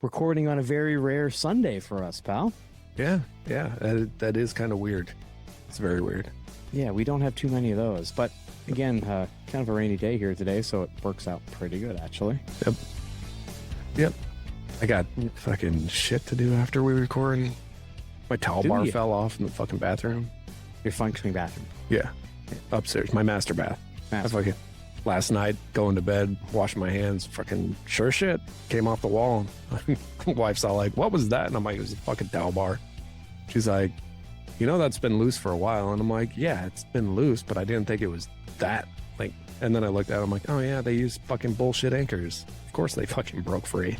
recording on a very rare Sunday for us, pal. Yeah, that is kind of weird. It's very weird. Yeah, we don't have too many of those. But again, kind of a rainy day here today, so it works out pretty good, actually. Yep. I got fucking shit to do after we record. My towel bar fell off in the fucking bathroom. Your functioning bathroom? Yeah. Upstairs, my master bath. Last night, going to bed, washing my hands, fucking sure shit, came off the wall. Wife's all like, what was that? And I'm like, it was a fucking towel bar. She's like, you know, that's been loose for a while. And I'm like, yeah, it's been loose, but I didn't think it was that. Like, and then I looked at it, I'm like, oh yeah, they use fucking bullshit anchors. Of course they fucking broke free.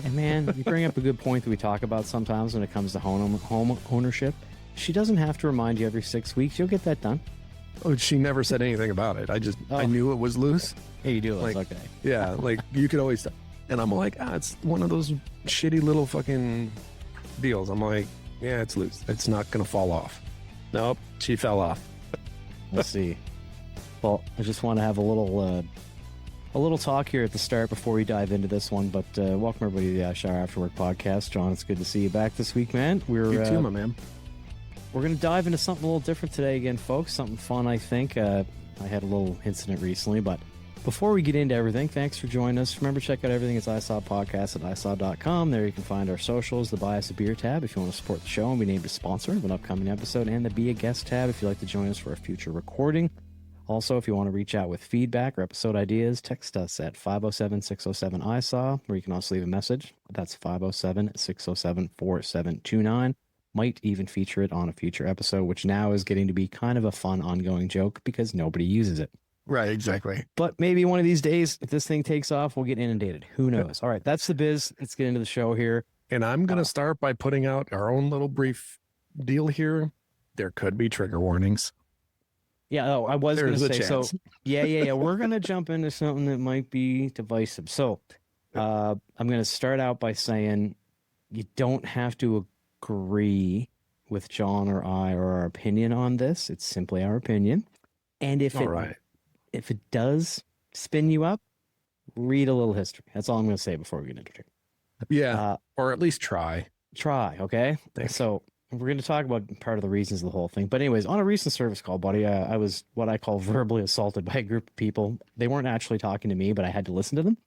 And man, you bring up a good point that we talk about sometimes when it comes to home ownership. She doesn't have to remind you every 6 weeks. You'll get that done. Oh, she never said anything about it. I knew it was loose. Yeah, you do. Like, okay. Yeah, like you could always, and I'm like, it's one of those shitty little fucking deals. I'm like, yeah, it's loose. It's not going to fall off. Nope, she fell off. Let's see. Well, I just want to have a little talk here at the start before we dive into this one. But welcome everybody to the IShowerAfterWork podcast. John, it's good to see you back this week, man. You too, my man. We're going to dive into something a little different today again, folks. Something fun, I think. I had a little incident recently, but before we get into everything, thanks for joining us. Remember, check out everything at ISAW Podcast at ISAW.com. There you can find our socials, the Buy Us a Beer tab if you want to support the show and be named a sponsor of an upcoming episode, and the Be a Guest tab if you'd like to join us for a future recording. Also, if you want to reach out with feedback or episode ideas, text us at 507-607-ISAW, where you can also leave a message. That's 507-607-4729. Might even feature it on a future episode, which now is getting to be kind of a fun ongoing joke because nobody uses it. Right, exactly. But maybe one of these days, if this thing takes off, we'll get inundated. Who knows? All right, that's the biz. Let's get into the show here. And I'm going to start by putting out our own little brief deal here. There could be trigger warnings. Yeah, I was going to say, chance. so yeah. We're going to jump into something that might be divisive. So I'm going to start out by saying you don't have to agree with John or I or our opinion on this. It's simply our opinion. And if it does spin you up, read a little history. That's all I'm going to say before we get into it. Yeah, or at least try. Okay? Thanks. So we're going to talk about part of the reasons of the whole thing. But anyways, on a recent service call, buddy, I was what I call verbally assaulted by a group of people. They weren't actually talking to me, but I had to listen to them.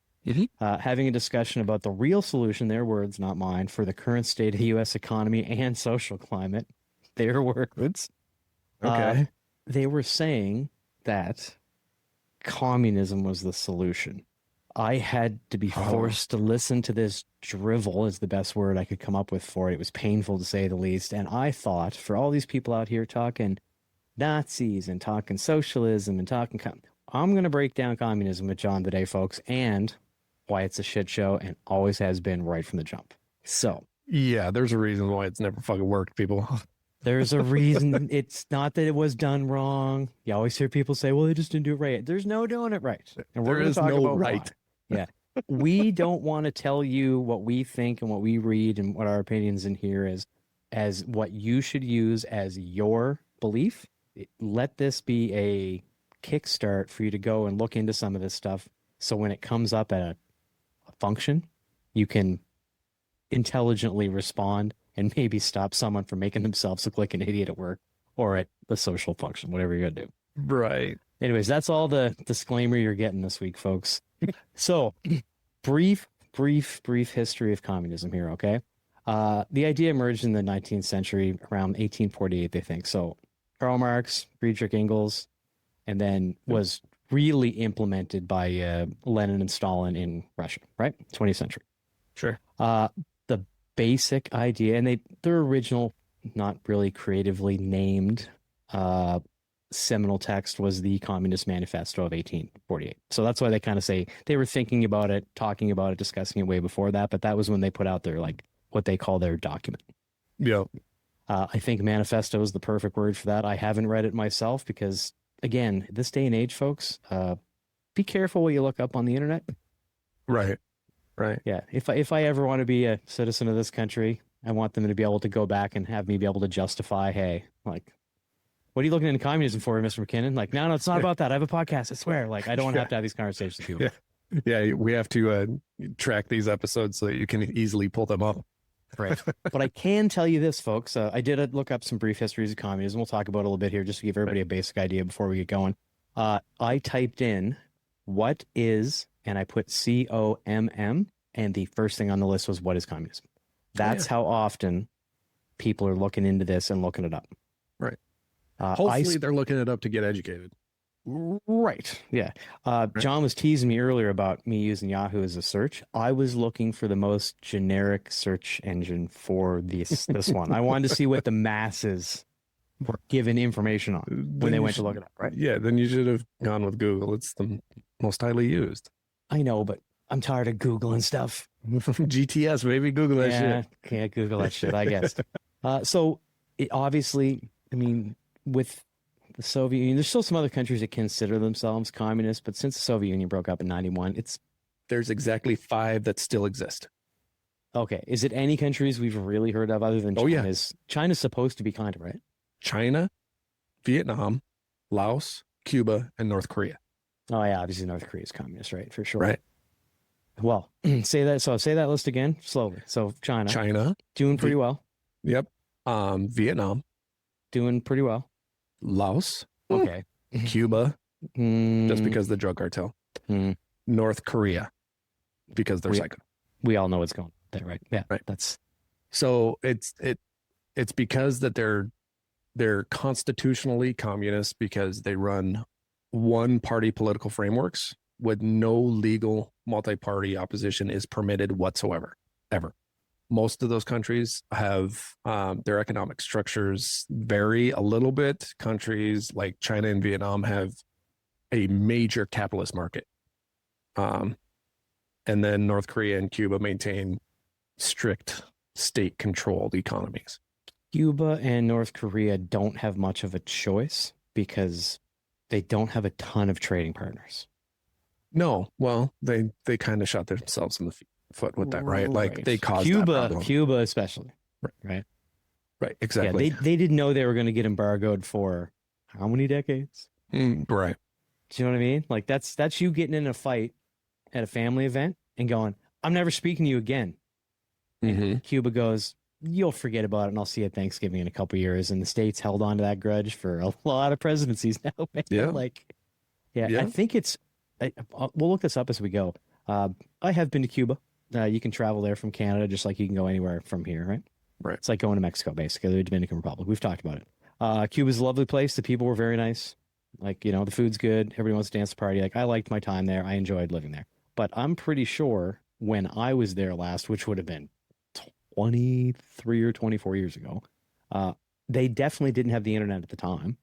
Having a discussion about the real solution, their words, not mine, for the current state of the U.S. economy and social climate. Their words. Okay. They were saying that communism was the solution. I had to be forced to listen to this drivel, is the best word I could come up with for it. It was painful to say the least. And I thought, for all these people out here talking Nazis and talking socialism and talking... I'm going to break down communism with John today, folks, and why it's a shit show and always has been right from the jump. So... yeah, there's a reason why it's never fucking worked, people. There's a reason. It's not that it was done wrong. You always hear people say, well, they just didn't do it right. There's no doing it right. And we're going to talk about right. Why. Yeah. We don't want to tell you what we think and what we read and what our opinions in here is as what you should use as your belief. Let this be a kickstart for you to go and look into some of this stuff. So when it comes up at a function, you can intelligently respond and maybe stop someone from making themselves look like an idiot at work or at the social function, whatever you're going to do. Right. Anyways, that's all the disclaimer you're getting this week, folks. So brief history of communism here, okay? The idea emerged in the 19th century around 1848, they think. So Karl Marx, Friedrich Engels, and then was really implemented by Lenin and Stalin in Russia, right? 20th century. Sure. The basic idea, and their original, not really creatively named seminal text was the Communist Manifesto of 1848. So that's why they kind of say they were thinking about it, talking about it, discussing it way before that, but that was when they put out their, like, what they call their document. Yeah. I think manifesto is the perfect word for that. I haven't read it myself because, again, this day and age, folks, be careful what you look up on the internet. Right. Yeah. If I ever want to be a citizen of this country, I want them to be able to go back and have me be able to justify, hey, like, what are you looking into communism for, Mr. McKinnon? Like, no, it's not about that. I have a podcast, I swear. Like, I don't want to have to have these conversations with people. Yeah, we have to track these episodes so that you can easily pull them up. Right. But I can tell you this, folks. I did look up some brief histories of communism. We'll talk about it a little bit here just to give everybody a basic idea before we get going. I typed in what is, and I put COMM, and the first thing on the list was what is communism. That's how often people are looking into this and looking it up. Right. Hopefully they're looking it up to get educated. Right. Yeah. John was teasing me earlier about me using Yahoo as a search. I was looking for the most generic search engine for this one. I wanted to see what the masses were given information on when they went to look it up, right? Yeah, then you should have gone with Google. It's the most highly used. I know, but I'm tired of Googling stuff. GTS, maybe Google that shit. Can't Google that shit, I guess. So it obviously, I mean, with the Soviet Union, there's still some other countries that consider themselves communist, but since the Soviet Union broke up in 91, there's exactly 5 that still exist. Okay. Is it any countries we've really heard of other than China? Yeah. China's supposed to be kind of, right? China, Vietnam, Laos, Cuba, and North Korea. Oh yeah, obviously North Korea is communist, right? For sure. Right. Well, say that list again slowly. So China doing pretty well. Yep. Vietnam doing pretty well. Laos. Okay. Cuba, just because of the drug cartel. North Korea, because they're psycho. We all know what's going on there, right? Yeah. Right. That's so it's because that they're constitutionally communist because they run one party political frameworks with no legal multi-party opposition is permitted whatsoever, ever. Most of those countries have their economic structures vary a little bit. Countries like China and Vietnam have a major capitalist market. And then North Korea and Cuba maintain strict state-controlled economies. Cuba and North Korea don't have much of a choice because they don't have a ton of trading partners. No, well, they kind of shot themselves in the foot with that, right? Like they caused that problem. Cuba especially, right? Right, exactly. Yeah, they didn't know they were going to get embargoed for how many decades? Right. Do you know what I mean? Like that's you getting in a fight at a family event and going, "I'm never speaking to you again." And Cuba goes, "You'll forget about it, and I'll see you at Thanksgiving in a couple of years." And the States held on to that grudge for a lot of presidencies now. Man. Yeah. I think it's. We'll look this up as we go. I have been to Cuba. You can travel there from Canada just like you can go anywhere from here, right? Right. It's like going to Mexico, basically, the Dominican Republic. We've talked about it. Cuba's a lovely place. The people were very nice. Like, the food's good. Everybody wants to dance the party. Like, I liked my time there. I enjoyed living there. But I'm pretty sure when I was there last, which would have been 23 or 24 years ago, they definitely didn't have the internet at the time.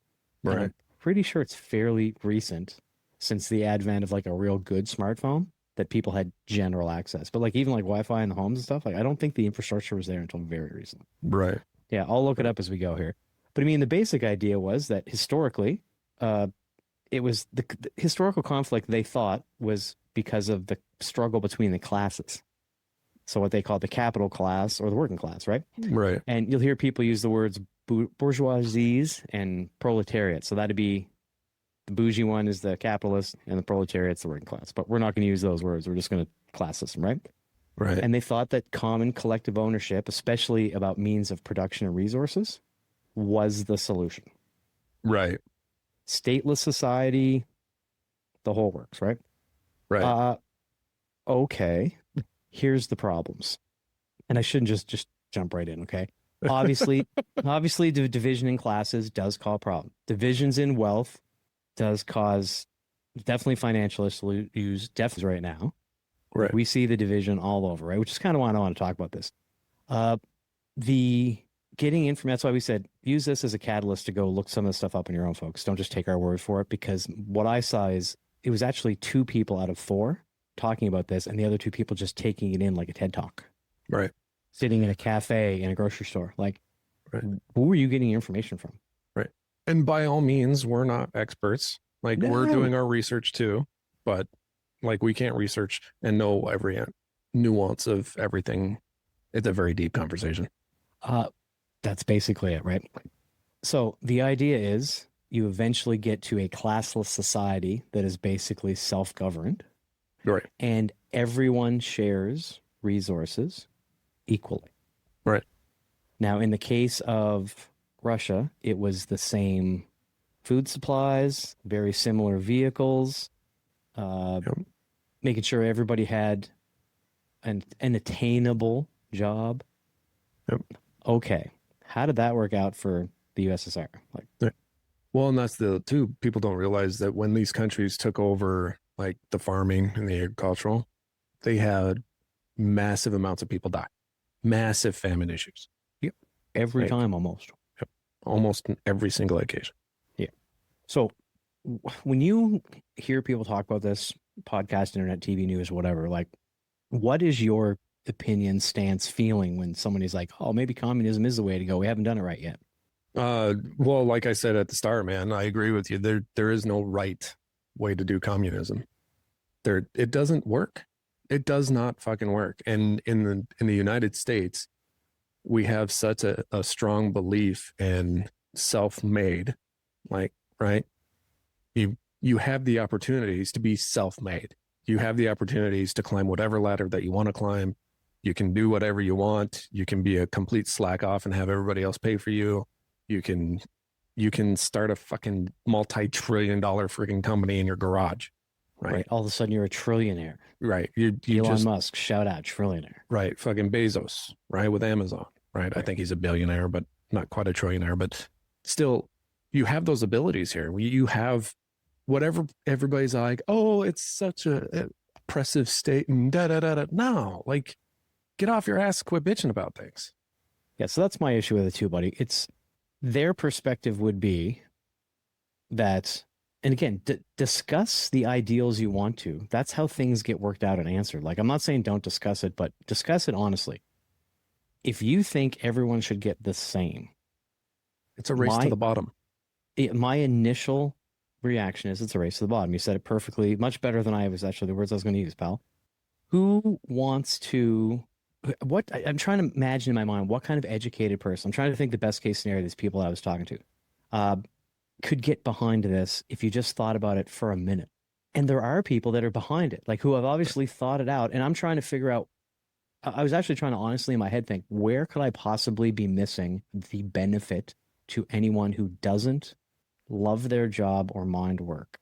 Right. I'm pretty sure it's fairly recent since the advent of like a real good smartphone that people had general access. But like even like Wi-Fi in the homes and stuff, like I don't think the infrastructure was there until very recently. Right. Yeah, I'll look it up as we go here. But I mean, the basic idea was that historically, it was the historical conflict they thought was because of the struggle between the classes. So what they called the capital class or the working class, right? Right. And you'll hear people use the words bourgeoisies and proletariat. So that'd be the bougie one is the capitalist and the proletariat's the working class. But we're not going to use those words. We're just going to class system, right? Right. And they thought that common collective ownership, especially about means of production and resources, was the solution. Right. Stateless society, the whole works, right? Right. Okay. Here's the problems. And I shouldn't just jump right in, okay? Obviously, the division in classes does cause problem. Divisions in wealth does cause definitely financial issues, definitely right now. Right. We see the division all over, right? Which is kind of why I want to talk about this. The getting information, that's why we said use this as a catalyst to go look some of the stuff up on your own, folks. Don't just take our word for it, because what I saw is it was actually 2 people out of 4 talking about this, and the other 2 people just taking it in like a TED Talk. Right. Sitting in a cafe, in a grocery store. Like, right. Who are you getting your information from? Right. And by all means, we're not experts. Like, we're doing our research too, but like we can't research and know every nuance of everything. It's a very deep conversation. That's basically it, right? So the idea is you eventually get to a classless society that is basically self-governed. Right. And everyone shares resources equally. Right. Now, in the case of Russia, it was the same food supplies, very similar vehicles, Yep. making sure everybody had an attainable job. Yep. Okay. How did that work out for the USSR? Like, well, and that's the too. People don't realize that when these countries took over, like the farming and the agricultural, they had massive amounts of people die, massive famine issues. yep, every Like, time almost. yep, almost in every single occasion. Yeah. So when you hear people talk about this, podcast, internet, TV news, whatever, like, what is your opinion, stance, feeling when somebody's like, oh, maybe communism is the way to go? We haven't done it right yet. Well, like I said at the start, man, I agree with you. There is no right way to do communism. It doesn't work. It does not fucking work. And in the United States, we have such a strong belief in self-made, like, right? You have the opportunities to be self-made. You have the opportunities to climb whatever ladder that you want to climb. You can do whatever you want. You can be a complete slack off and have everybody else pay for you. You can start a fucking multi-trillion-dollar freaking company in your garage, right? All of a sudden you're a trillionaire. Right. You Elon just, Musk, shout out, trillionaire. right. Fucking Bezos, right? With Amazon, right? I think he's a billionaire, but not quite a trillionaire, but still you have those abilities here. You have whatever everybody's like, oh, it's such a oppressive state and da. No, like, get off your ass, quit bitching about things. Yeah, so that's my issue with it too, buddy. It's their perspective would be that, and again, discuss the ideals you want to. That's how things get worked out and answered. Like, I'm not saying don't discuss it, but discuss it honestly. If you think everyone should get the same, it's a race to the bottom. My initial reaction is it's a race to the bottom. You said it perfectly, much better than I was actually the words I was going to use, pal. Who wants to, what I'm trying to imagine in my mind, what kind of educated person, I'm trying to think the best case scenario, these people I was talking to, could get behind this if you just thought about it for a minute. And there are people that are behind it, like who have obviously thought it out. And I'm trying to figure out, I was actually trying to honestly in my head think, where could I possibly be missing the benefit to anyone who doesn't love their job or mind work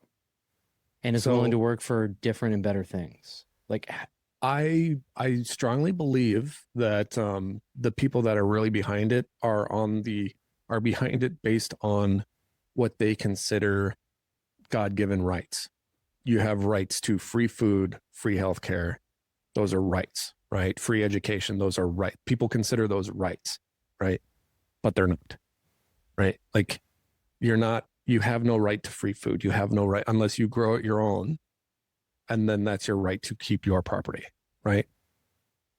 and is willing to work for different and better things? Like, I strongly believe that the people that are really behind it are behind it based on what they consider God-given rights. You have rights to free food, free healthcare. Those are rights, right? Free education. Those are right. People consider those rights, right? But they're not, right? Like, you have no right to free food. You have no right unless you grow it your own. And then that's your right to keep your property, right?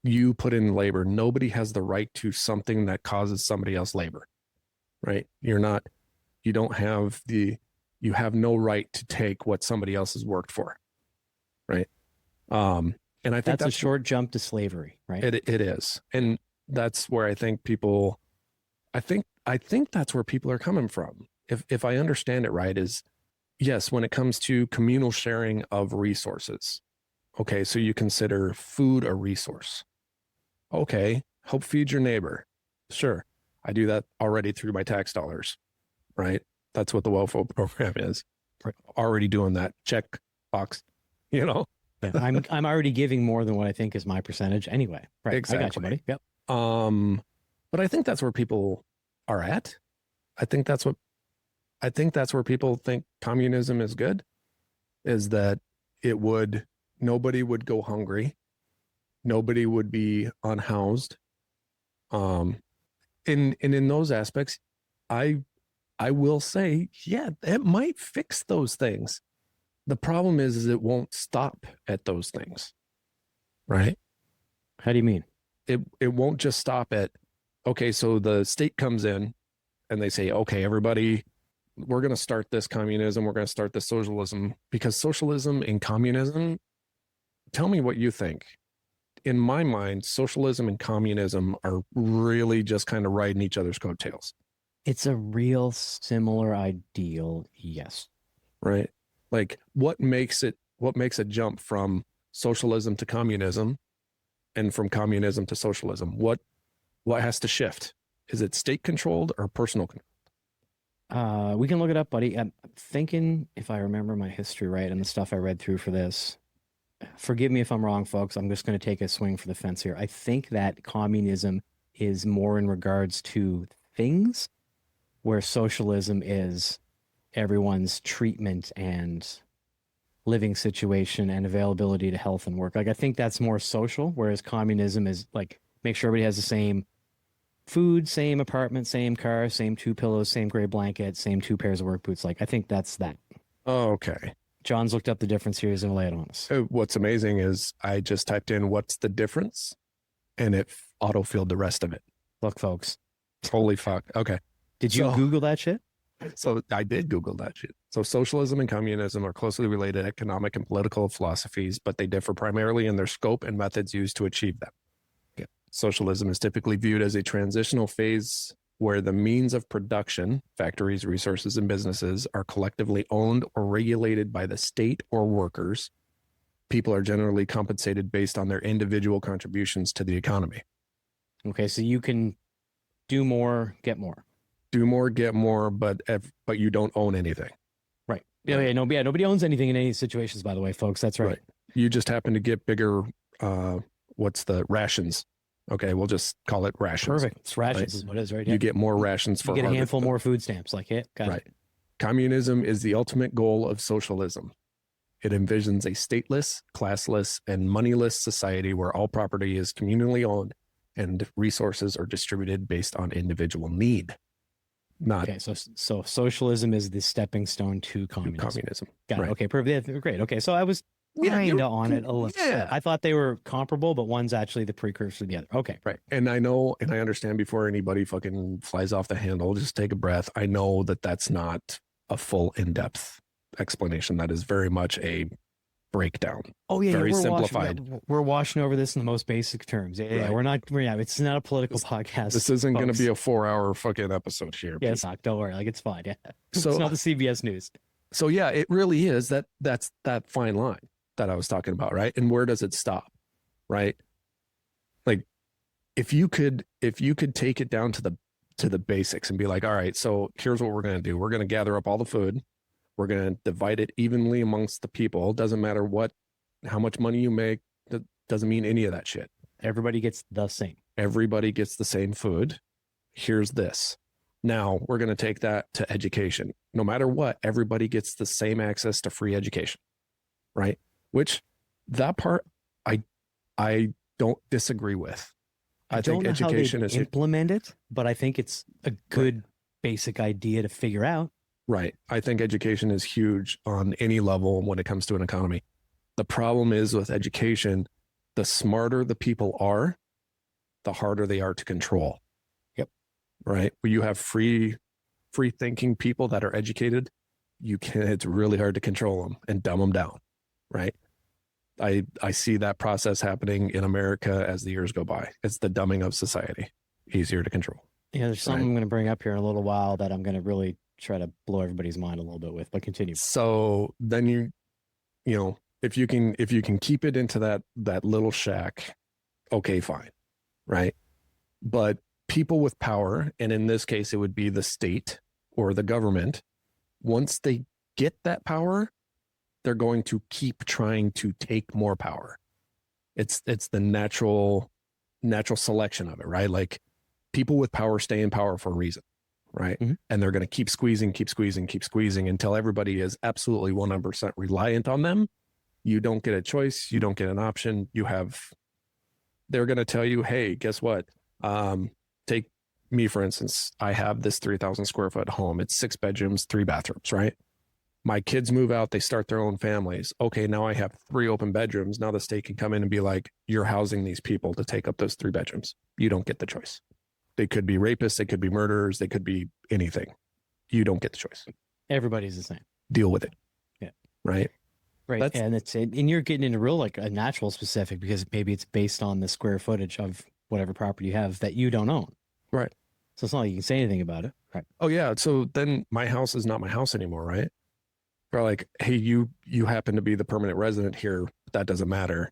You put in labor. Nobody has the right to something that causes somebody else labor, right? You have no right to take what somebody else has worked for, right? And I think that's a short jump to slavery, right? It is. And that's where I think people, I think that's where people are coming from. If I understand it right, is yes, when it comes to communal sharing of resources. Okay, so you consider food a resource. Okay, help feed your neighbor. Sure, I do that already through my tax dollars, right? That's what the welfare program is. Right. Already doing that. Check box, you know? I'm already giving more than what I think is my percentage anyway. Right. Exactly. I got you, buddy. Yep. But I think that's where people are at. I think that's where people think communism is good, is that nobody would go hungry. Nobody would be unhoused. And in those aspects, I will say, yeah, it might fix those things. The problem is it won't stop at those things, right? How do you mean? It won't just stop at, okay, so the state comes in and they say, okay, everybody, we're going to start this communism. We're going to start this socialism, because socialism and communism, tell me what you think. In my mind, socialism and communism are really just kind of riding each other's coattails. It's a real similar ideal, yes. Right? Like, what makes a jump from socialism to communism and from communism to socialism? What has to shift? Is it state controlled or personal controlled? We can look it up, buddy. I'm thinking, if I remember my history right and the stuff I read through for this, forgive me if I'm wrong, folks. I'm just going to take a swing for the fence here. I think that communism is more in regards to things, where socialism is everyone's treatment and living situation and availability to health and work. Like, I think that's more social, whereas communism is like, make sure everybody has the same food, same apartment, same car, same 2 pillows, same gray blanket, same 2 pairs of work boots. Like, I think that's that. Oh, okay. John's looked up the difference here. He's going to lay it on us. What's amazing is I just typed in what's the difference and it auto-filled the rest of it. Look, folks. Holy fuck. Okay. Did you Google that shit? So I did Google that shit. So socialism and communism are closely related economic and political philosophies, but they differ primarily in their scope and methods used to achieve them. Okay. Socialism is typically viewed as a transitional phase where the means of production, factories, resources, and businesses are collectively owned or regulated by the state or workers. People are generally compensated based on their individual contributions to the economy. Okay, so you can do more, get more. Do more, get more, but you don't own anything. Right. Yeah, nobody owns anything in any situations, by the way, folks. That's right. You just happen to get bigger, what's the rations? Okay, we'll just call it rations. Perfect. It's rations is what it is, right? You get more rations for you get a handful more food stamps. Like it. Got it. Communism is the ultimate goal of socialism. It envisions a stateless, classless, and moneyless society where all property is communally owned and resources are distributed based on individual need. Okay, so socialism is the stepping stone to communism. Got it. Okay, perfect. Yeah, great. Okay, so I was kind of on it a little. Yeah. I thought they were comparable, but one's actually the precursor to the other. Okay. Right. And I know, and I understand before anybody fucking flies off the handle, just take a breath. I know that that's not a full in-depth explanation. That is very much a breakdown. Oh yeah, very simplified. We're washing over this in the most basic terms. Yeah, it's not a political podcast. This isn't going to be a 4-hour fucking episode here. Yeah, it's not. Don't worry. Like, it's fine. Yeah. So, it's not the CBS News. So yeah, it really is that's that fine line that I was talking about, right? And where does it stop? Right? Like, if you could take it down to the basics and be like, all right, so here's what we're going to do. We're going to gather up all the food. We're going to divide it evenly amongst the people. Doesn't matter how much money you make. That doesn't mean any of that shit. Everybody gets the same. Everybody gets the same food. Here's this. Now we're going to take that to education. No matter what, everybody gets the same access to free education, right? Which that part I don't disagree with. I think education is implement it, but I think it's a good basic idea to figure out. Right. I think education is huge on any level when it comes to an economy. The problem is with education, the smarter the people are, the harder they are to control. Yep. Right. When you have free thinking people that are educated, it's really hard to control them and dumb them down. Right. I see that process happening in America as the years go by. It's the dumbing of society, easier to control. Yeah. There's something I'm going to bring up here in a little while that I'm going to really try to blow everybody's mind a little bit with, but continue. So then you know, if you can keep it into that little shack, okay, fine. Right. But people with power, and in this case, it would be the state or the government, once they get that power, they're going to keep trying to take more power. It's the natural selection of it, right? Like, people with power stay in power for a reason. Right. Mm-hmm. And they're going to keep squeezing until everybody is absolutely 100% reliant on them. You don't get a choice. You don't get an option. They're going to tell you, hey, guess what? Take me, for instance. I have this 3,000 square foot home. It's 6 bedrooms, 3 bathrooms, right? My kids move out. They start their own families. Okay, now I have 3 open bedrooms. Now the state can come in and be like, you're housing these people to take up those 3 bedrooms. You don't get the choice. They could be rapists. They could be murderers. They could be anything. You don't get the choice. Everybody's the same. Deal with it. Yeah. Right. Right. And you're getting into real, like, a natural specific, because maybe it's based on the square footage of whatever property you have that you don't own. Right. So it's not like you can say anything about it. Right. Oh yeah. So then my house is not my house anymore. Right. Or like, hey, you happen to be the permanent resident here. that doesn't matter.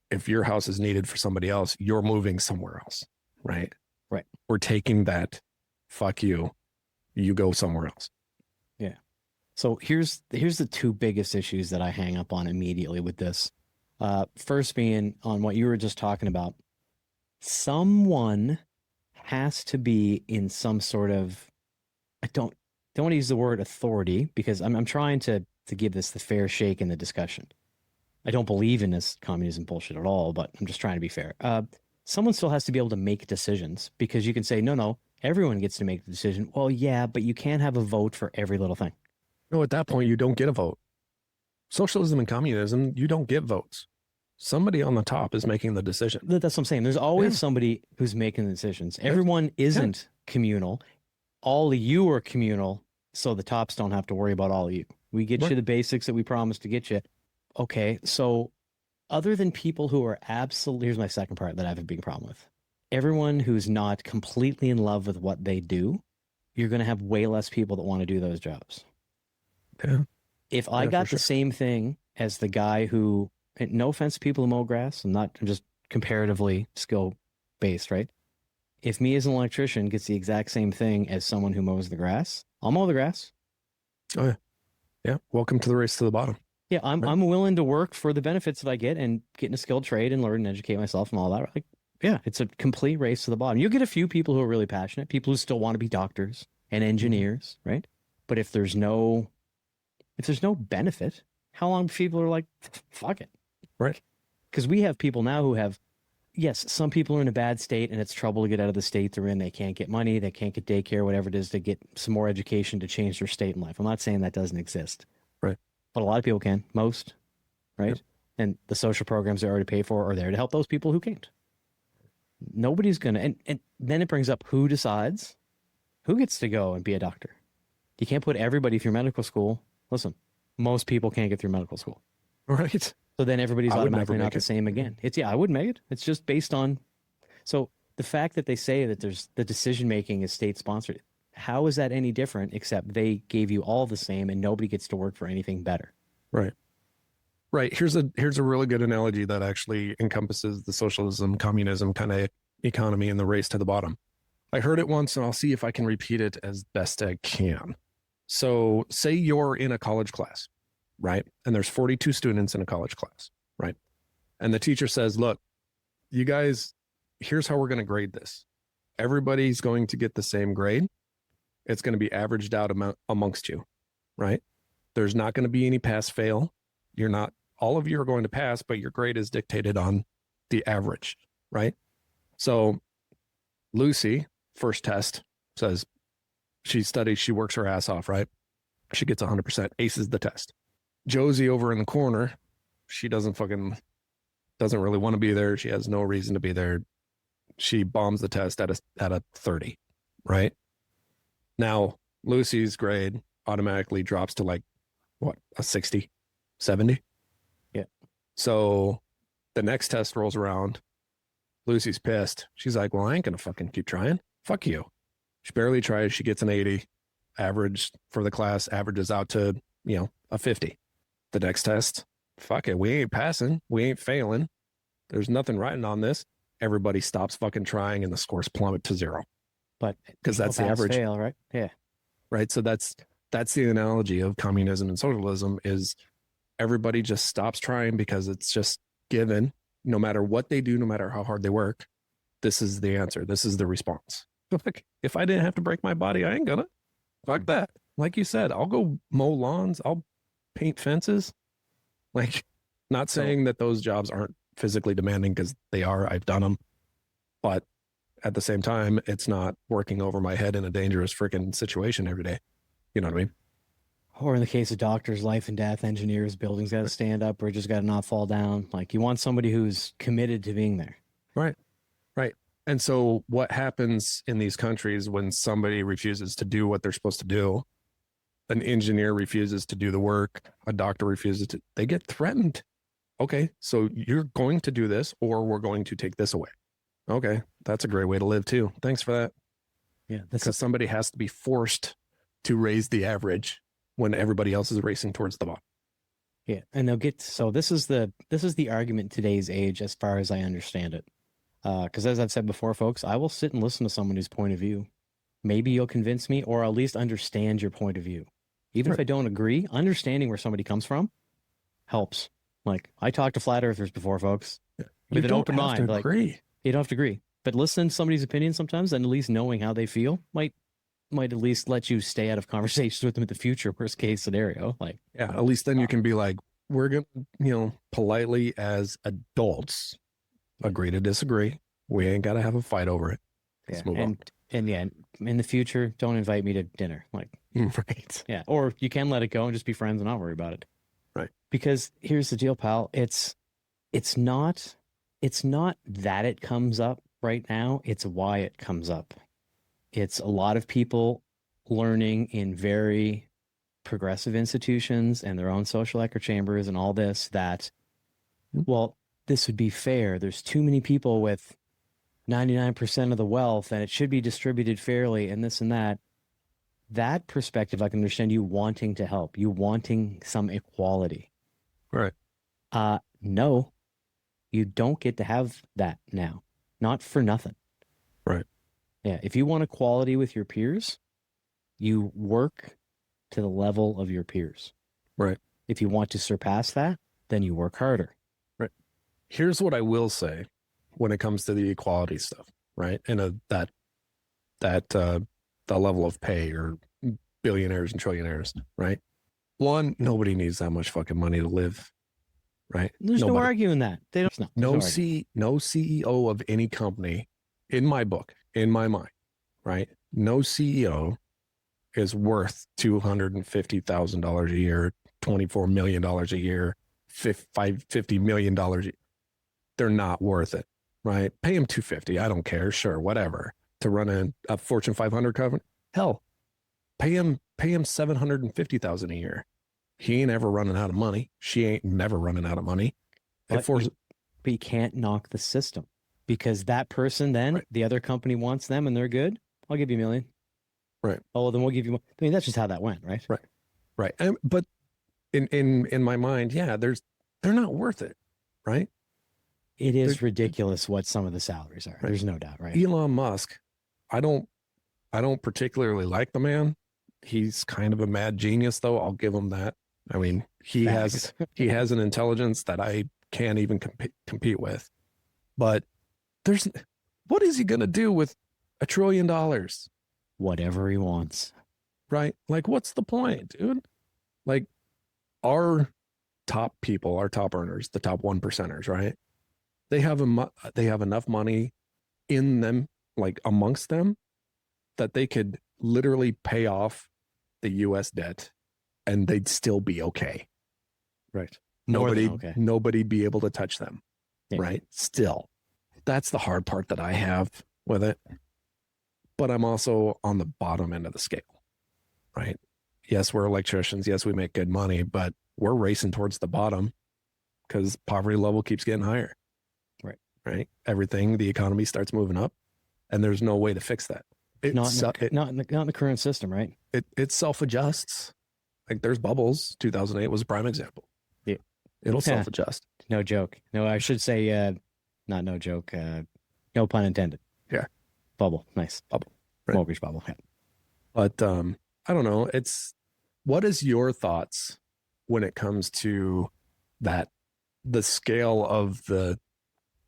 If your house is needed for somebody else, you're moving somewhere else, right? Right. We're taking that, fuck you, you go somewhere else. Yeah. So here's the two biggest issues that I hang up on immediately with this. First being on what you were just talking about. Someone has to be in some sort of, I don't want to use the word authority because I'm trying to give this the fair shake in the discussion. I don't believe in this communism bullshit at all, but I'm just trying to be fair. Someone still has to be able to make decisions because you can say, no, everyone gets to make the decision. Well, yeah, but you can't have a vote for every little thing. No, at that point, you don't get a vote. Socialism and communism, you don't get votes. Somebody on the top is making the decision. That's what I'm saying. There's always somebody who's making the decisions. Everyone isn't communal. All of you are communal, so the tops don't have to worry about all of you. We get you the basics that we promised to get you. Okay, so other than people who are absolutely, here's my second part that I have a big problem with. Everyone who's not completely in love with what they do, you're going to have way less people that want to do those jobs. Yeah. If I got the same thing as the guy who, and no offense to people who mow grass, I'm just comparatively skill based, right? If me as an electrician gets the exact same thing as someone who mows the grass, I'll mow the grass. Oh, yeah. Yeah. Welcome to the race to the bottom. Yeah, I'm willing to work for the benefits that I get and get in a skilled trade and learn and educate myself and all that. Like, yeah, it's a complete race to the bottom. You'll get a few people who are really passionate, people who still want to be doctors and engineers, right? But if there's no benefit, how long people are like, fuck it. Right. Because we have people now who have, yes, some people are in a bad state and it's trouble to get out of the state they're in. They can't get money. They can't get daycare, whatever it is, to get some more education to change their state in life. I'm not saying that doesn't exist. Right. But a lot of people can, most, right? Yep. And the social programs they already pay for are there to help those people who can't. Nobody's going to, and then it brings up who decides who gets to go and be a doctor. You can't put everybody through medical school. Listen, most people can't get through medical school. Right. So then everybody's automatically not the same again. I wouldn't make it. It's just based on, so the fact that they say that there's the decision making is state sponsored. How is that any different except they gave you all the same and nobody gets to work for anything better? Right. Right. Here's a really good analogy that actually encompasses the socialism, communism kind of economy and the race to the bottom. I heard it once and I'll see if I can repeat it as best I can. So say you're in a college class, right? And there's 42 students in a college class, right? And the teacher says, look, you guys, here's how we're going to grade this. Everybody's going to get the same grade. It's going to be averaged out amongst you, right? There's not going to be any pass fail. All of you are going to pass, but your grade is dictated on the average, right? So Lucy, first test, says she studies, she works her ass off, right? She gets 100%, aces the test. Josie over in the corner, she doesn't really want to be there. She has no reason to be there. She bombs the test at a 30, right? Now, Lucy's grade automatically drops to like, what, a 60, 70? Yeah. So the next test rolls around. Lucy's pissed. She's like, well, I ain't going to fucking keep trying. Fuck you. She barely tries. She gets an 80. Average for the class averages out to, a 50. The next test, fuck it. We ain't passing. We ain't failing. There's nothing writing on this. Everybody stops fucking trying and the scores plummet to 0. But because that's the average. Fail, right? Yeah. Right. So that's the analogy of communism and socialism is everybody just stops trying because it's just given, no matter what they do, no matter how hard they work, this is the answer. This is the response. Like, if I didn't have to break my body, I ain't gonna. Fuck that. Like you said, I'll go mow lawns. I'll paint fences. Like, not saying that those jobs aren't physically demanding, because they are. I've done them. But at the same time, it's not working over my head in a dangerous freaking situation every day. You know what I mean? Or in the case of doctors, life and death, engineers, buildings got to stand up, bridges got to not fall down. Like, you want somebody who's committed to being there. Right. Right. And so what happens in these countries when somebody refuses to do what they're supposed to do? An engineer refuses to do the work. A doctor refuses to. They get threatened. Okay, so you're going to do this, or we're going to take this away. Okay, that's a great way to live too. Thanks for that. Yeah, because somebody has to be forced to raise the average when everybody else is racing towards the bottom. Yeah, and they'll get, so this is the argument in today's age, as far as I understand it. Because as I've said before, folks, I will sit and listen to someone whose point of view. Maybe you'll convince me, or at least understand your point of view. Even if I don't agree, understanding where somebody comes from helps. Like, I talked to flat earthers before, folks. Yeah. With an open mind. Like, you don't have to agree. But listen to somebody's opinion sometimes, and at least knowing how they feel might at least let you stay out of conversations with them in the future, worst case scenario. Like, yeah, at least then you can be like, we're going to, politely as adults agree to disagree. We ain't got to have a fight over it. Let's move on. And yeah, in the future, don't invite me to dinner. Like, right. Yeah. Or you can let it go and just be friends and not worry about it. Right. Because here's the deal, pal. It's not that it comes up right now. It's why it comes up. It's a lot of people learning in very progressive institutions and their own social echo chambers and all this that, well, this would be fair. There's too many people with 99% of the wealth and it should be distributed fairly and this and that. That perspective, I can understand you wanting to help, you wanting some equality. Right. No, you don't get to have that now. Not for nothing. Right. Yeah. If you want equality with your peers, you work to the level of your peers. Right. If you want to surpass that, then you work harder. Right. Here's what I will say when it comes to the equality stuff, right? And the level of pay or billionaires and trillionaires, right? One, nobody needs that much fucking money to live, right? There's no arguing that. They don't. No CEO of any company, in my book, in my mind, right? No CEO is worth $250,000 a year, $24 million a year, $50 million a year. They're not worth it, right? Pay him $250. I don't care. Sure, whatever. To run a Fortune 500 company, hell, pay him $750,000 a year. He ain't ever running out of money. She ain't never running out of money. But you can't knock the system because that person then the other company wants them and they're good. I'll give you $1 million. Right. Oh, then we'll give you. I mean, that's just how that went, right? Right. Right. But in my mind, yeah, they're not worth it, right? It is ridiculous what some of the salaries are. Right. There's no doubt, right? Elon Musk, I don't particularly like the man. He's kind of a mad genius, though. I'll give him that. I mean, he has an intelligence that I can't even compete with. But what is he going to do with $1 trillion? Whatever he wants. Right? Like, what's the point, dude? Like, our top people, our top earners, the top 1%ers, right? They have enough money in them, like amongst them, that they could literally pay off the U.S. debt and they'd still be okay. Right. Nobody'd be able to touch them. Yeah. Right. Still, that's the hard part that I have with it. But I'm also on the bottom end of the scale. Right. Yes, we're electricians. Yes, we make good money, but we're racing towards the bottom because poverty level keeps getting higher. Right. Right. The economy starts moving up and there's no way to fix that. Not in the current system, right? It self-adjusts. Like there's bubbles. 2008 was a prime example. Yeah. It'll self-adjust. No joke. No, I should say, not no joke. No pun intended. Yeah. Bubble. Nice. Bubble. Right. Mortgage bubble. Yeah. But I don't know. What is your thoughts when it comes to that, the scale of the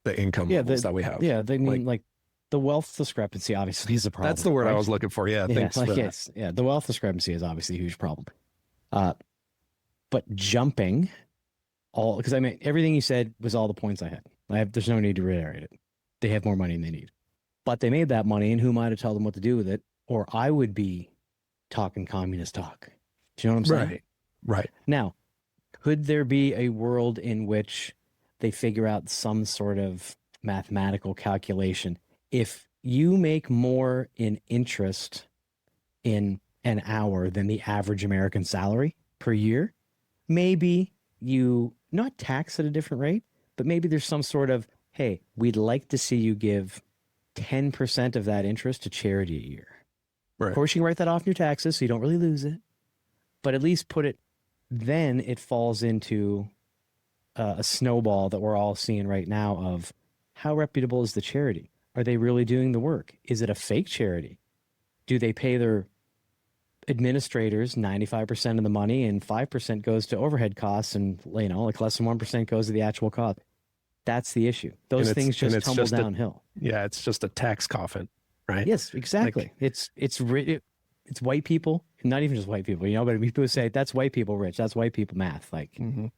income levels that we have? Yeah. They mean like the wealth discrepancy obviously is a problem. That's the word I was looking for. Yeah. Thanks for that. Yes. Yeah. The wealth discrepancy is obviously a huge problem. But jumping because I mean, everything you said was all the points I had. There's no need to reiterate it. They have more money than they need, but they made that money and who am I to tell them what to do with it? Or I would be talking communist talk. Do you know what I'm saying? Right. Now, could there be a world in which they figure out some sort of mathematical calculation? If you make more in interest in an hour than the average American salary per year, maybe you not tax at a different rate, but maybe there's some sort of, hey, we'd like to see you give 10% of that interest to charity a year. Right. Of course, you can write that off in your taxes so you don't really lose it, but at least put it then it falls into a snowball that we're all seeing right now of how reputable is the charity? Are they really doing the work? Is it a fake charity? Do they pay their administrators 95% of the money and 5% goes to overhead costs and, you know, like less than 1% goes to the actual cost? That's the issue. Those things just tumble downhill. It's just a tax coffin, right? Yes, exactly. Like, it's white people, not even just white people, you know, but people say that's white people rich. That's white people math. Like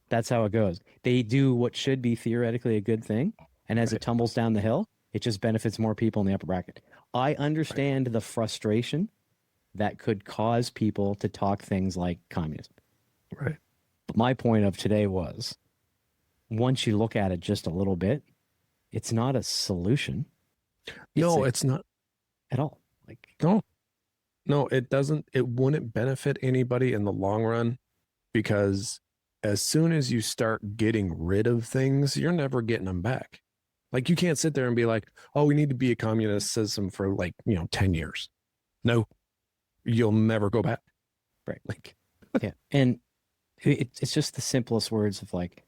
that's how it goes. They do what should be theoretically a good thing. And as it tumbles down the hill, it just benefits more people in the upper bracket. I understand the frustration that could cause people to talk things like communism. Right. But my point of today was, once you look at it just a little bit, it's not a solution. It's not at all. Like, no, it doesn't. It wouldn't benefit anybody in the long run, because as soon as you start getting rid of things, you're never getting them back. Like, you can't sit there and be like, oh, we need to be a communist system for 10 years. No, you'll never go back. Right. Like, yeah. And it's just the simplest words of like,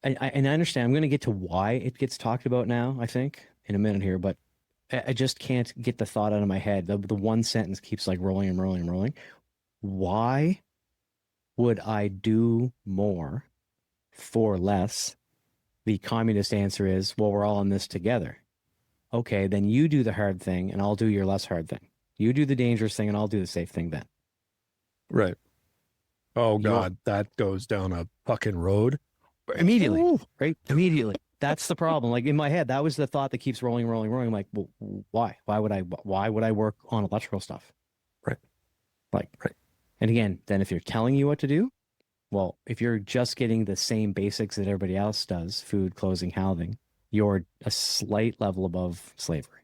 and I understand, I'm going to get to why it gets talked about now, I think, in a minute here, but I just can't get the thought out of my head. The one sentence keeps like rolling and rolling and rolling. Why would I do more for less? The communist answer is, well, we're all in this together. Okay, then you do the hard thing and I'll do your less hard thing. You do the dangerous thing and I'll do the safe thing then. Right. Oh, God, that goes down a fucking road. Immediately, right? Immediately. That's the problem. Like in my head, that was the thought that keeps rolling. I'm like, well, why? Why would I work on electrical stuff? Right. Right. And again, then if you're telling you what to do, well, if you're just getting the same basics that everybody else does, food, clothing, housing, you're a slight level above slavery.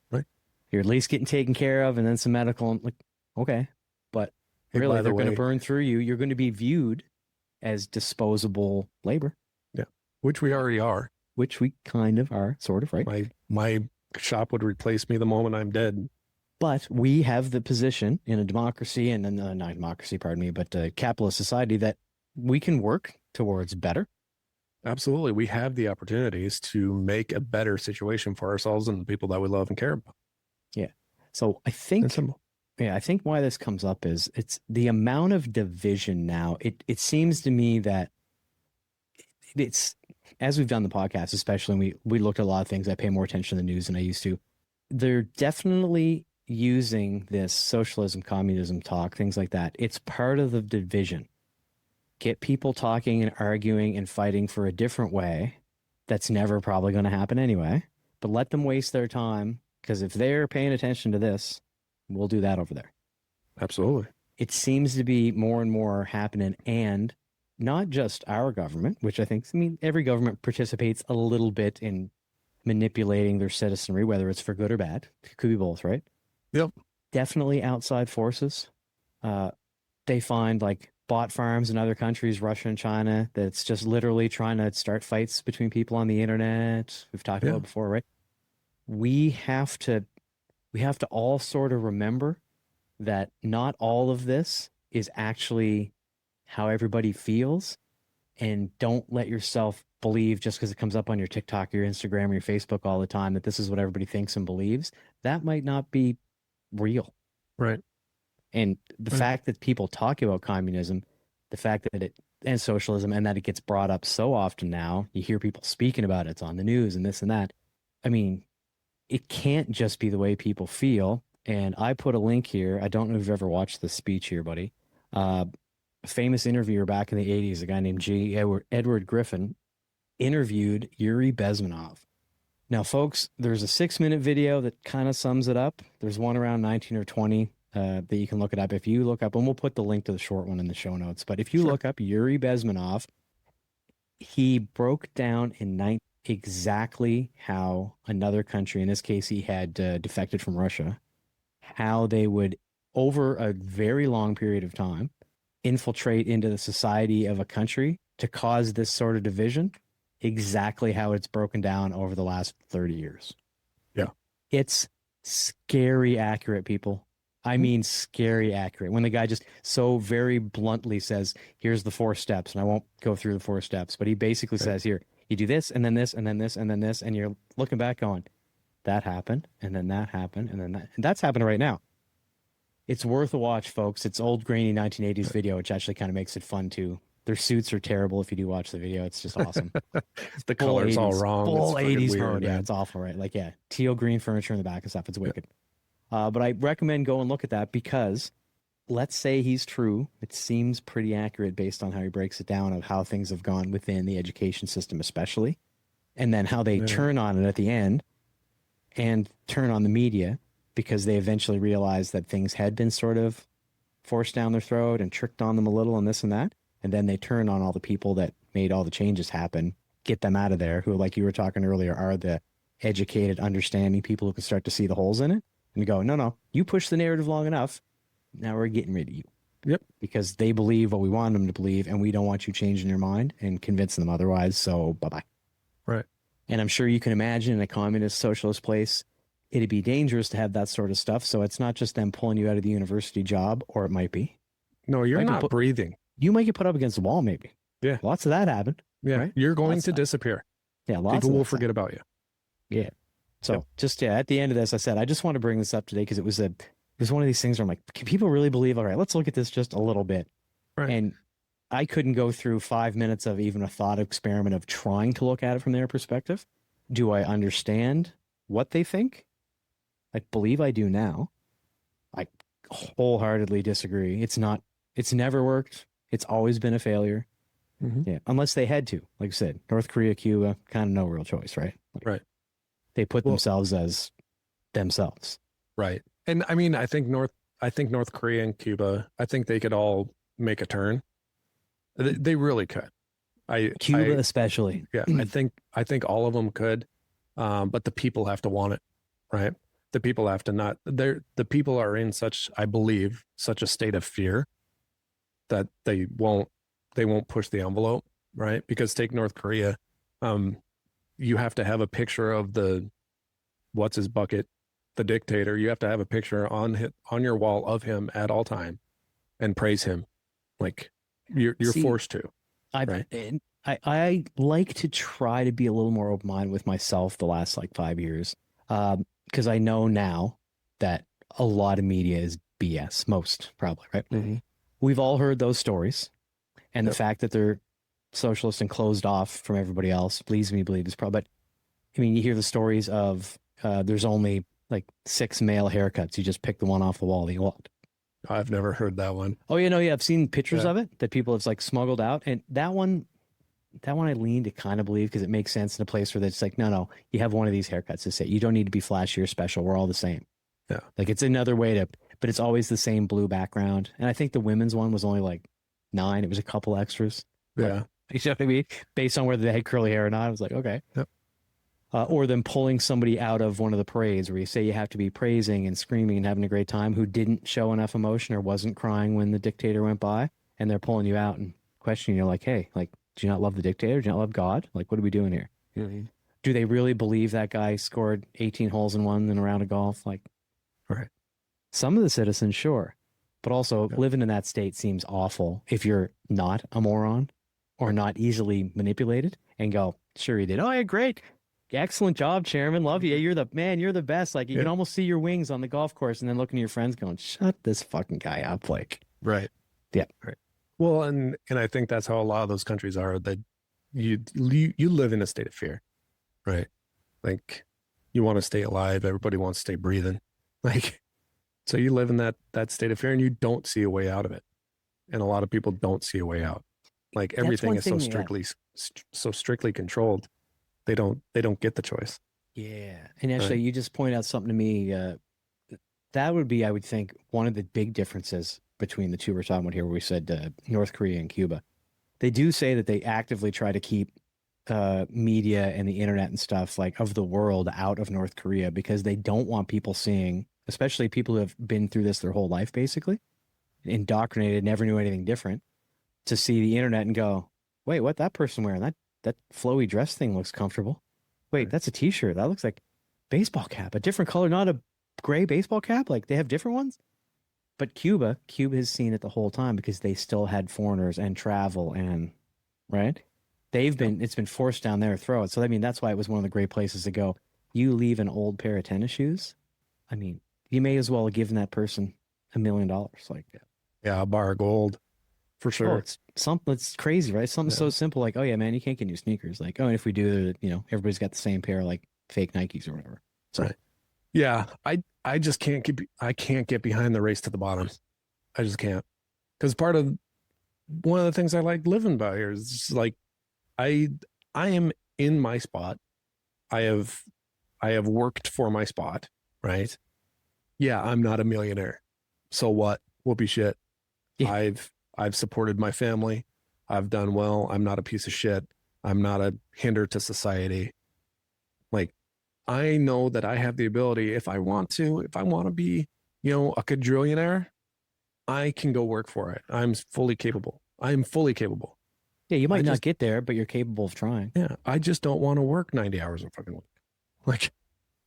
Right. You're at least getting taken care of and then some medical, and like, okay. But really, they're going to burn through you. You're going to be viewed as disposable labor. Yeah. Which we already are. Which we kind of are, sort of, right? My shop would replace me the moment I'm dead. But we have the position in a democracy, and not democracy, pardon me, but a capitalist society, that we can work towards better. Absolutely. We have the opportunities to make a better situation for ourselves and the people that we love and care about. Yeah. So I think, I think why this comes up is it's the amount of division now. It seems to me that it's, as we've done the podcast, especially, we looked at a lot of things. I pay more attention to the news than I used to. They're definitely using this socialism, communism talk, things like that. It's part of the division. Get people talking and arguing and fighting for a different way. That's never probably going to happen anyway. But let them waste their time, because if they're paying attention to this, we'll do that over there. Absolutely. It seems to be more and more happening, and not just our government, which I think, every government participates a little bit in manipulating their citizenry, whether it's for good or bad. It could be both, right? Yep. Definitely outside forces. They find like bot farms in other countries, Russia and China, that's just literally trying to start fights between people on the internet. We've talked about it before, right? We have to all sort of remember that not all of this is actually how everybody feels, and don't let yourself believe just because it comes up on your TikTok, your Instagram, or your Facebook all the time that this is what everybody thinks and believes. That might not be real. Right. And the fact that people talk about communism, the fact that and socialism, and that it gets brought up so often now, you hear people speaking about it, it's on the news and this and that. I mean, it can't just be the way people feel. And I put a link here. I don't know if you've ever watched this speech here, buddy. A famous interviewer back in the 80s, a guy named Edward Griffin, interviewed Yuri Bezmenov. Now, folks, there's a 6-minute video that kind of sums it up. There's one around 19 or 20 that you can look it up. If you look up, and we'll put the link to the short one in the show notes, but if you look up Yuri Bezmenov, he broke down in exactly how another country, in this case he had defected from Russia, how they would, over a very long period of time, infiltrate into the society of a country to cause this sort of division, exactly how it's broken down over the last 30 years. Yeah. It's scary accurate, people. I mean, scary accurate. When the guy just so very bluntly says, here's the 4 steps, and I won't go through the 4 steps, but he basically says, here, you do this, and then this, and then this, and then this, and you're looking back on, that happened, and then that happened, and then that. And that's happening right now. It's worth a watch, folks. It's old, grainy 1980s video, which actually kind of makes it fun, too. Their suits are terrible if you do watch the video. It's just awesome. The color's 80s, all wrong. Full 80s weird, mode. man. Yeah, it's awful, right? Like, yeah, teal green furniture in the back and stuff. It's wicked. But I recommend go and look at that because let's say he's true. It seems pretty accurate based on how he breaks it down of how things have gone within the education system, especially, and then how they turn on it at the end and turn on the media because they eventually realize that things had been sort of forced down their throat and tricked on them a little and this and that. And then they turn on all the people that made all the changes happen, get them out of there, who, like you were talking earlier, are the educated, understanding people who can start to see the holes in it and go, no, you push the narrative long enough. Now we're getting rid of you. Yep. Because they believe what we want them to believe, and we don't want you changing your mind and convincing them otherwise. So bye-bye. Right. And I'm sure you can imagine in a communist, socialist place, it'd be dangerous to have that sort of stuff. So it's not just them pulling you out of the university job, or it might be. No, you're not breathing. You might get put up against the wall, maybe. Yeah. Lots of that happened. Yeah. Right? You're going to disappear. Yeah. Lots People will forget about you. Yeah. So at the end of this, I said, I just want to bring this up today because it was one of these things where I'm like, can people really believe, all right, let's look at this just a little bit. Right. And I couldn't go through 5 minutes of even a thought experiment of trying to look at it from their perspective. Do I understand what they think? I believe I do now. I wholeheartedly disagree. It's never worked. It's always been a failure. Mm-hmm. Yeah. Unless they had to, like I said, North Korea, Cuba, kind of no real choice, right? Right. They put themselves as themselves. Right. And I mean, I think North Korea and Cuba, I think they could all make a turn. They really could. Cuba especially. Yeah. I think all of them could. But the people have to want it, right? The people have to not, the people are in such, I believe, such a state of fear that they won't push the envelope, right? Because take North Korea, you have to have a picture of what's his bucket, the dictator. You have to have a picture on your wall of him at all time and praise him. Like you're forced to. I like to try to be a little more open-minded with myself the last 5 years. Because I know now that a lot of media is BS, most probably, right? Mm-hmm. We've all heard those stories. And the fact that they're socialist and closed off from everybody else leads me to believe it's probably, but I mean, you hear the stories of there's only 6 male haircuts. You just pick the one off the wall that you want. I've never heard that one. Oh, yeah, no, yeah. I've seen pictures of it that people have smuggled out. And that one I lean to kind of believe because it makes sense in a place where it's no, you have one of these haircuts to say you don't need to be flashy or special. We're all the same. Yeah. It's another way but it's always the same blue background. And I think the women's one was only 9. It was a couple extras. Yeah. You know what I mean? Based on whether they had curly hair or not, I was like, okay. Yep. Or them pulling somebody out of one of the parades where you say you have to be praising and screaming and having a great time who didn't show enough emotion or wasn't crying when the dictator went by, and they're pulling you out and questioning you hey, do you not love the dictator? Do you not love God? What are we doing here? Mm-hmm. Do they really believe that guy scored 18 holes in one in a round of golf? Right. Some of the citizens, sure. But also living in that state seems awful if you're not a moron or not easily manipulated and go, sure, you did. Oh, yeah, great. Excellent job, Chairman. Love you. You're the man. You're the best. You can almost see your wings on the golf course and then looking at your friends going, shut this fucking guy up. Right. Yeah. Right. Well, and I think that's how a lot of those countries are, that you live in a state of fear, right? You want to stay alive. Everybody wants to stay breathing. So you live in that state of fear and you don't see a way out of it. And a lot of people don't see a way out. Everything is so strictly controlled. They don't get the choice. Yeah. And actually, you just pointed out something to me. That would be, I would think, one of the big differences between the two we're talking about here, where we said North Korea and Cuba. They do say that they actively try to keep media and the internet and stuff of the world out of North Korea because they don't want people seeing, especially people who have been through this their whole life, basically, indoctrinated, never knew anything different, to see the internet and go, wait, what that person wearing? That flowy dress thing looks comfortable. Wait, that's a t-shirt. That looks like baseball cap, a different color, not a gray baseball cap. They have different ones. But Cuba has seen it the whole time because they still had foreigners and travel and right. It's been forced down their throat. So I mean, that's why it was one of the great places to go. You leave an old pair of tennis shoes. I mean, you may as well have given that person $1 million. Like, yeah, a bar of gold for sure. oh, it's something that's crazy, right? Something so simple like, oh yeah, man, you can't get new sneakers. Like, oh, and if we do, everybody's got the same pair of like fake Nikes or whatever. So, right. Yeah, I just can't get behind the race to the bottom. I just can't, because one of the things I like living by here is just like I am in my spot. I have worked for my spot, right? Yeah, I'm not a millionaire. So what? Whoopee shit. Yeah. I've supported my family. I've done well. I'm not a piece of shit. I'm not a hinder to society. Like, I know that I have the ability, if I want to be, a quadrillionaire, I can go work for it. I'm fully capable. Yeah, you might not get there, but you're capable of trying. Yeah, I just don't want to work 90 hours a fucking week. Like,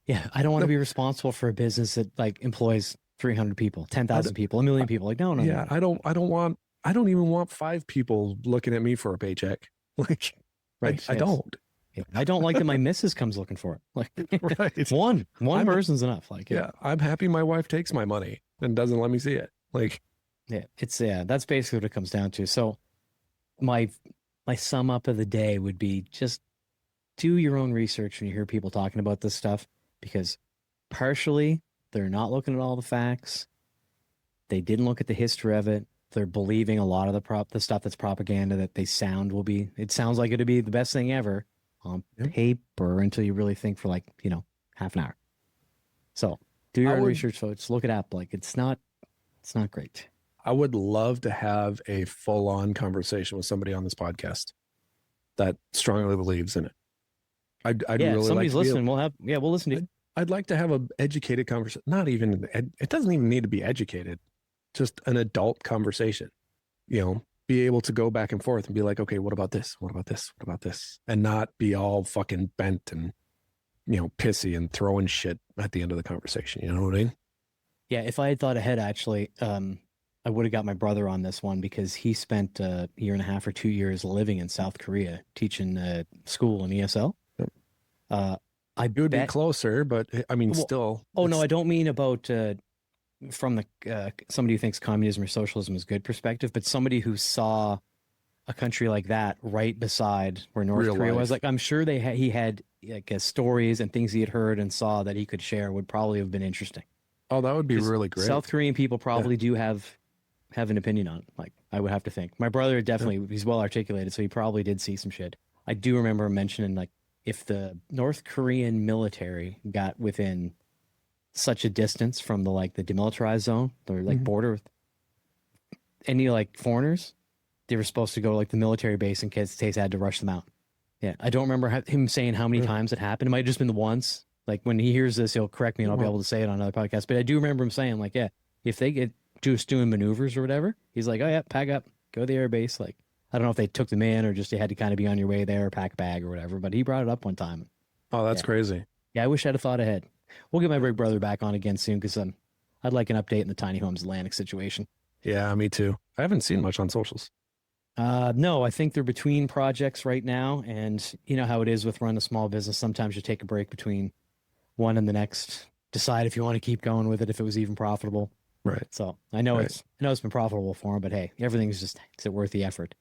yeah, I don't want to be responsible for a business that like employs 300 people, 10,000 people, 1 million people. Like, no. Yeah, no. I don't even want 5 people looking at me for a paycheck. Like, right. I don't. Yeah, I don't like that my missus comes looking for it. Like, right. one person's enough. Like, yeah, I'm happy my wife takes my money and doesn't let me see it. Like, yeah, that's basically what it comes down to. So my sum up of the day would be just do your own research when you hear people talking about this stuff, because partially they're not looking at all the facts. They didn't look at the history of it. They're believing a lot of the stuff that's propaganda that it sounds like it'd be the best thing ever on paper until you really think for like, half an hour. So do your own research, folks. Look it up. Like, it's not great. I would love to have a full-on conversation with somebody on this podcast that strongly believes in it. I'd really somebody's like listening. We'll listen to you. I'd like to have an educated conversation. It doesn't even need to be educated. Just an adult conversation, be able to go back and forth and be like, okay, what about this? What about this? What about this? And not be all fucking bent and, pissy and throwing shit at the end of the conversation. You know what I mean? Yeah. If I had thought ahead, actually, I would have got my brother on this one because he spent a year and a half or 2 years living in South Korea, teaching school in ESL. Yep. I would be closer, but I mean, still. Oh, no, I don't mean about from the somebody who thinks communism or socialism is good perspective, but somebody who saw a country like that right beside where North Korea was. Like, I'm sure he had like stories and things he had heard and saw that he could share would probably have been interesting. Oh, that would be really great. South Korean people probably do have an opinion on it. Like, I would have to think. My brother definitely, he's well articulated, so he probably did see some shit. I do remember him mentioning, like, if the North Korean military got within such a distance from the demilitarized zone, or like border with any like foreigners, they were supposed to go like the military base in case they had to rush them out. Yeah, I don't remember him saying how many times it happened. It might have just been the once. Like, when he hears this, he'll correct me and I'll be able to say it on another podcast. But I do remember him saying, like, yeah, if they get just doing maneuvers or whatever, he's like, oh yeah, pack up, go to the air base. Like, I don't know if they took them in or just they had to kind of be on your way there, or pack a bag or whatever. But he brought it up one time. Oh, that's crazy. Yeah, I wish I'd have thought ahead. We'll get my big brother back on again soon because I'd like an update in the Tiny Homes Atlantic situation. Yeah, me too. I haven't seen much on socials. No, I think they're between projects right now. And you know how it is with running a small business. Sometimes you take a break between one and the next, decide if you want to keep going with it, if it was even profitable. Right. So I know it's been profitable for him, but hey, everything's is it worth the effort?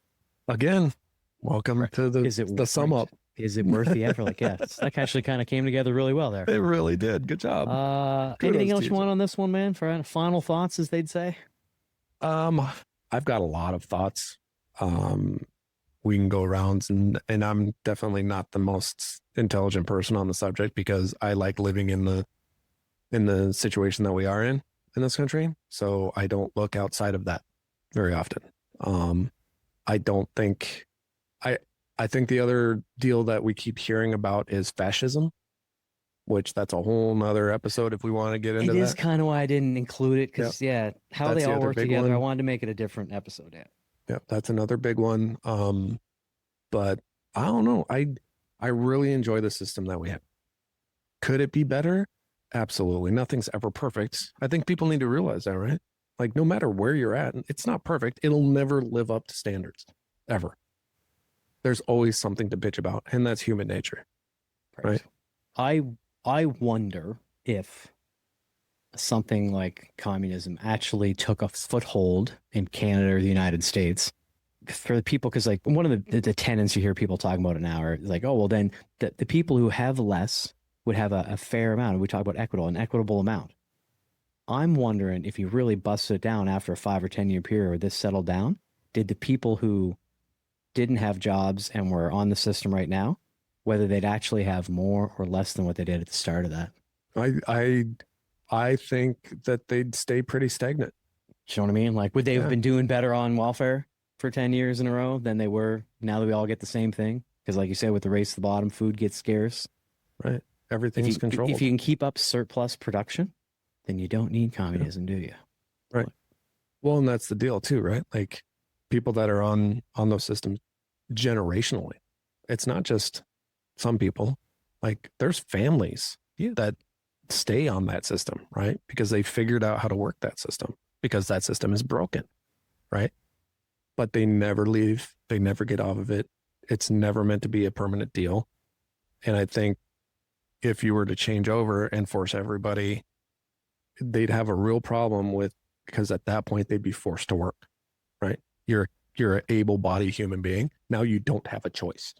Again, welcome to the sum up. Is it worth the effort? Like, yeah, that actually kind of came together really well there. It really did. Good job. Anything else you want on this one, man? For final thoughts, as they'd say. I've got a lot of thoughts. We can go around, and I'm definitely not the most intelligent person on the subject because I like living in the situation that we are in this country. So I don't look outside of that very often. I think the other deal that we keep hearing about is fascism, which that's a whole nother episode if we want to get into that. It is kind of why I didn't include it because, how they all work together. I wanted to make it a different episode. Yeah, that's another big one. But I don't know. I really enjoy the system that we have. Could it be better? Absolutely. Nothing's ever perfect. I think people need to realize that, right? Like, no matter where you're at, it's not perfect. It'll never live up to standards, ever. There's always something to bitch about, and that's human nature, right? I wonder if something like communism actually took a foothold in Canada or the United States for the people, because like one of the tenets you hear people talking about it now are like, oh, well, then the people who have less would have a fair amount. We talk about an equitable amount. I'm wondering if you really busted it down after a 5 or 10 year period where this settled down, did the people who didn't have jobs and were on the system right now, whether they'd actually have more or less than what they did at the start of that? I think that they'd stay pretty stagnant. You know what I mean? Like, would they have been doing better on welfare for 10 years in a row than they were now that we all get the same thing? Because like you said, with the race to the bottom, food gets scarce. Right. Everything's controlled. If you can keep up surplus production, then you don't need communism, do you? Right. Well, and that's the deal too, right? Like people that are on those systems generationally, it's not just some people. Like there's families that stay on that system, right? Because they figured out how to work that system, because that system is broken, right? But they never leave. They never get off of it. It's never meant to be a permanent deal. And I think if you were to change over and force everybody, they'd have a real problem with, because at that point they'd be forced to work, right? You're an able-bodied human being. Now you don't have a choice.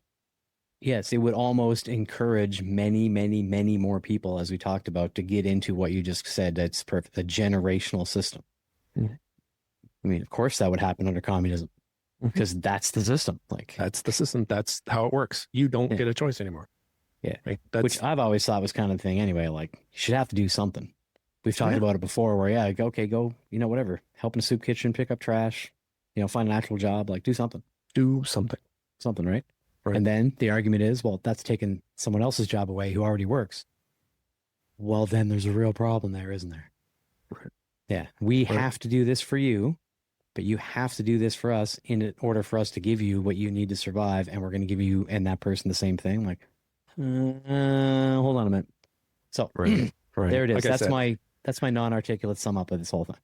Yes, it would almost encourage many, many, many more people, as we talked about, to get into what you just said. That's perfect. The generational system. Mm-hmm. I mean, of course that would happen under communism, because that's the system. Like that's the system. That's how it works. You don't get a choice anymore. Yeah. Right? Which I've always thought was kind of the thing anyway. Like you should have to do something. We've talked about it before where, go, whatever, help in a soup kitchen, pick up trash, find an actual job, like do something. Something, right? Right. And then the argument is, well, that's taking someone else's job away who already works. Well, then there's a real problem there, isn't there? Right. Yeah. We have to do this for you, but you have to do this for us in order for us to give you what you need to survive. And we're going to give you and that person the same thing. Like, hold on a minute. So there it is. Like that's my non-articulate sum up of this whole thing.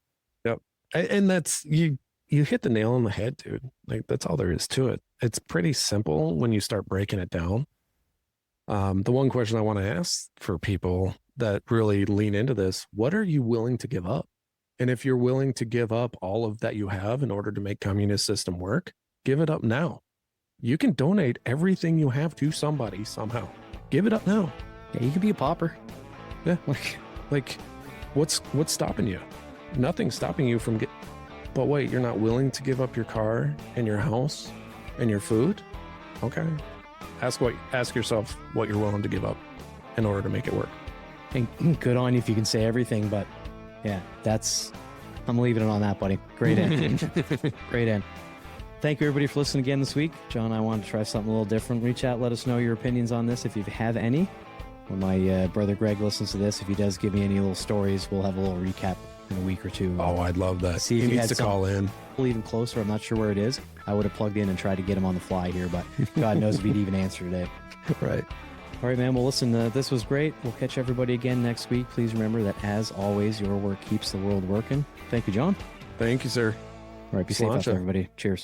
Yep. And that's, you hit the nail on the head, dude. Like that's all there is to it. It's pretty simple when you start breaking it down. The one question I want to ask for people that really lean into this, what are you willing to give up? And if you're willing to give up all of that you have in order to make communist system work, give it up now. You can donate everything you have to somebody somehow. Give it up now. Yeah, you could be a pauper. Yeah. Like what's stopping you? Nothing's stopping you from but wait, you're not willing to give up your car and your house and your food? Okay. Ask yourself what you're willing to give up in order to make it work. And good on you if you can say everything, but yeah, I'm leaving it on that, buddy. Great end. Great end. Thank you everybody for listening again this week. John, I wanted to try something a little different. Reach out, let us know your opinions on this if you have any. When my brother Greg listens to this, if he does give me any little stories, we'll have a little recap in a week or two. Oh, I'd love that. See if he needs to call in. Even closer. I'm not sure where it is. I would have plugged in and tried to get him on the fly here, but God knows if he'd even answer today. Right. All right, man. Well, listen, this was great. We'll catch everybody again next week. Please remember that, as always, your work keeps the world working. Thank you, John. Thank you, sir. All right. Be safe out there, everybody. Cheers.